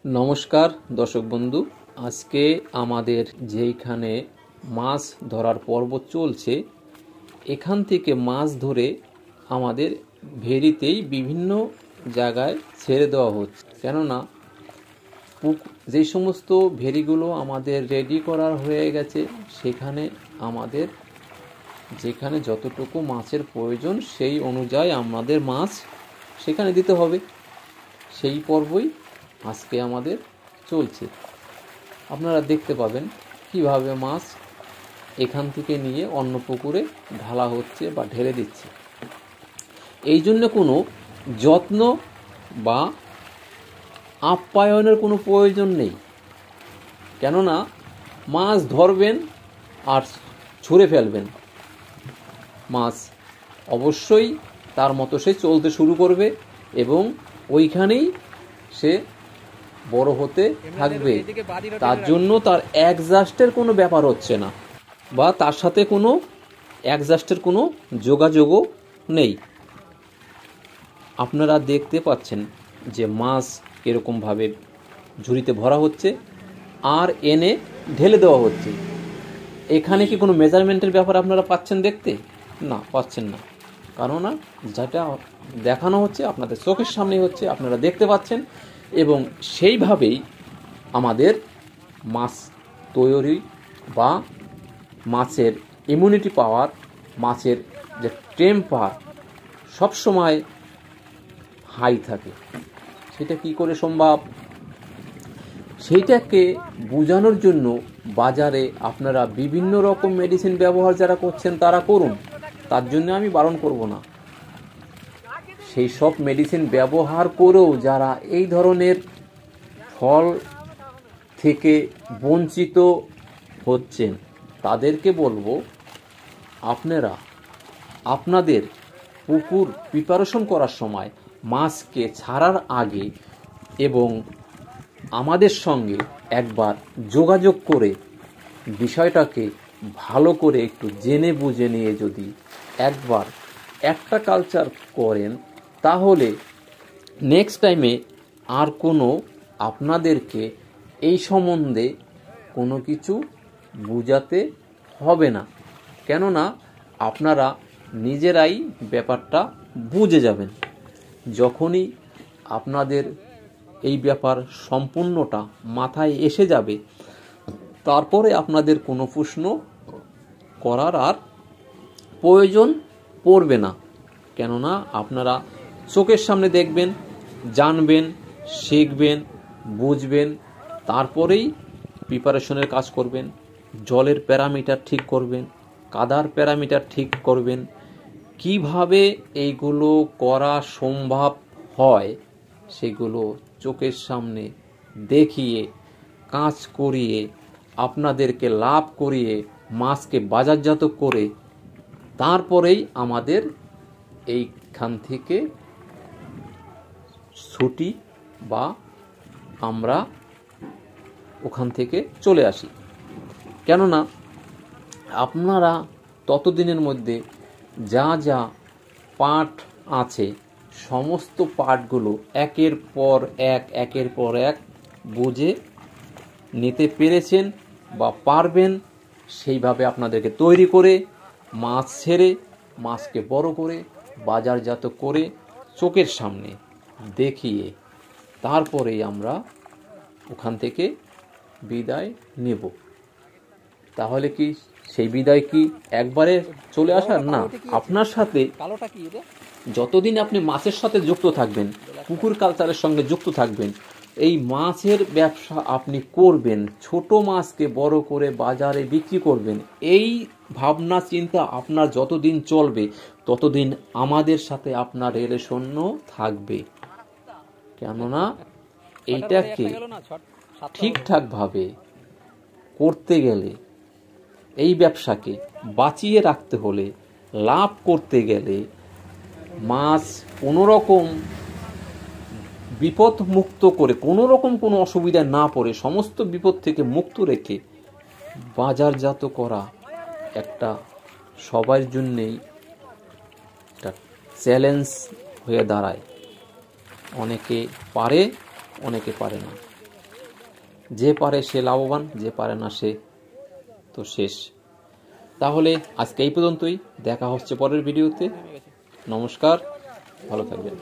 নমস্কার দর্শক বন্ধু, আজকে আমাদের যেইখানে মাছ ধরার পর্ব চলছে, এখান থেকে মাছ ধরে আমাদের ভেরিতেই বিভিন্ন জায়গায় ছেড়ে দেওয়া হচ্ছে। কেননা যেই সমস্ত ভেরিগুলো আমাদের রেডি করা হয়ে গেছে, সেখানে আমাদের যেখানে যতটুকু মাছের প্রয়োজন সেই অনুযায়ী আমাদের মাছ সেখানে দিতে হবে। সেই পর্বই আজকে আমাদের চলছে। আপনারা দেখতে পাবেন কিভাবে মাছ এখান থেকে নিয়ে অন্য পুকুরে ঢালা হচ্ছে বা ঢেলে দিচ্ছে। এই জন্য কোনো যত্ন বা আপ্যায়নের কোনো প্রয়োজন নেই। কেননা মাছ ধরবেন আর ছুঁড়ে ফেলবেন, মাছ অবশ্যই তার মতো সে চলতে শুরু করবে এবং ওইখানেই সে বড় হতে থাকবে। তার জন্য তার অ্যাডজাস্টের কোনো ব্যাপার হচ্ছে না, বা তার সাথে কোনো অ্যাডজাস্টের কোনো যোগাযোগও নেই। আপনারা দেখতে পাচ্ছেন যে মাছ এরকমভাবে ঝুড়িতে ভরা হচ্ছে আর এনে ঢেলে দেওয়া হচ্ছে। এখানে কি কোনো মেজারমেন্টের ব্যাপার আপনারা পাচ্ছেন দেখতে? না, পাচ্ছেন না। কেননা যেটা দেখানো হচ্ছে আপনাদের চোখের সামনে হচ্ছে, আপনারা দেখতে পাচ্ছেন। এবং সেইভাবেই আমাদের মাছ তৈরি বা মাছের ইমিউনিটি পাওয়ার, মাছের যে টেম্পার সবসময় হাই থাকে। সেটা কি করে সম্ভব? সেইটাকে বোঝানোর জন্য বাজারে আপনারা বিভিন্ন রকম মেডিসিন ব্যবহার যারা করছেন তারা করুন, তার জন্য আমি বারণ করব না। সেই সব মেডিসিন ব্যবহার করেও যারা এই ধরনের ফল থেকে বঞ্চিত হচ্ছেন তাদেরকে বলবো, আপনারা আপনাদের পুকুর প্রিপারেশন করার সময় মাছকে ছাড়ার আগে এবং আমাদের সঙ্গে একবার যোগাযোগ করে বিষয়টাকে ভালো করে একটু জেনে বুঝে নিয়ে যদি একবার একটা কালচার করেন, তাহলে নেক্সট টাইমে আর কোনো আপনাদেরকে এই সম্বন্ধে কোনো কিছু বোঝাতে হবে না। কেননা আপনারা নিজেরাই ব্যাপারটা বুঝে যাবেন। যখনই আপনাদের এই ব্যাপার সম্পূর্ণটা মাথায় এসে যাবে, তারপরে আপনাদের কোনো প্রশ্ন করার আর প্রয়োজন পড়বে না। কেননা আপনারা চোখের সামনে দেখবেন, জানবেন, শিখবেন, বুঝবেন, তারপরেই প্রিপারেশনের কাজ করবেন। জলের প্যারামিটার ঠিক করবেন, কাদার প্যারামিটার ঠিক করবেন। কিভাবে এইগুলো করা সম্ভব হয় সেগুলো চোখের সামনে দেখিয়ে, কাজ করিয়ে, আপনাদেরকে লাভ করিয়ে, মাছকে বাজারজাত করে তারপরেই আমাদের এইখান থেকে ছুটি বা আমরা ওখান থেকে চলে আসি। কেননা আপনারা ততদিনের মধ্যে যা যা পার্ট আছে সমস্ত পার্টগুলো একের পর এক বুঝে নিতে পেরেছেন বা পারবেন। সেইভাবে আপনাদেরকে তৈরি করে মাছ ছেড়ে, মাছকে বড় করে বাজারজাত করে চোখের সামনে দেখিয়ে তারপরেই আমরা ওখান থেকে বিদায় নেব। তাহলে কি সেই বিদায় কি একবারে চলে আসার? না, আপনার সাথে যতদিন আপনি মাছের সাথে যুক্ত থাকবেন, পুকুর কালচারের সঙ্গে যুক্ত থাকবেন, এই মাছের ব্যবসা আপনি করবেন, ছোট মাছকে বড় করে বাজারে বিক্রি করবেন, এই ভাবনা চিন্তা আপনার যতদিন চলবে ততদিন আমাদের সাথে আপনার রিলেশনও থাকবে। কেননা এইটাকে ঠিকঠাকভাবে করতে গেলে, এই ব্যবসাকে বাঁচিয়ে রাখতে হলে, লাভ করতে গেলে, মাছ কোনোরকম বিপদ মুক্ত করে, কোনোরকম কোনো অসুবিধা না পড়ে, সমস্ত বিপদ থেকে মুক্ত রেখে বাজারজাত করা একটা সবার জন্যেই একটা চ্যালেঞ্জ হয়ে দাঁড়ায়। অনেকে পারে, অনেকে পারে না। যে পারে সে লাভবান, যে পারে না সে তো শেষ। তাহলে আজকে এই পর্যন্তই, দেখা হচ্ছে পরের ভিডিওতে। নমস্কার, ভালো থাকবেন।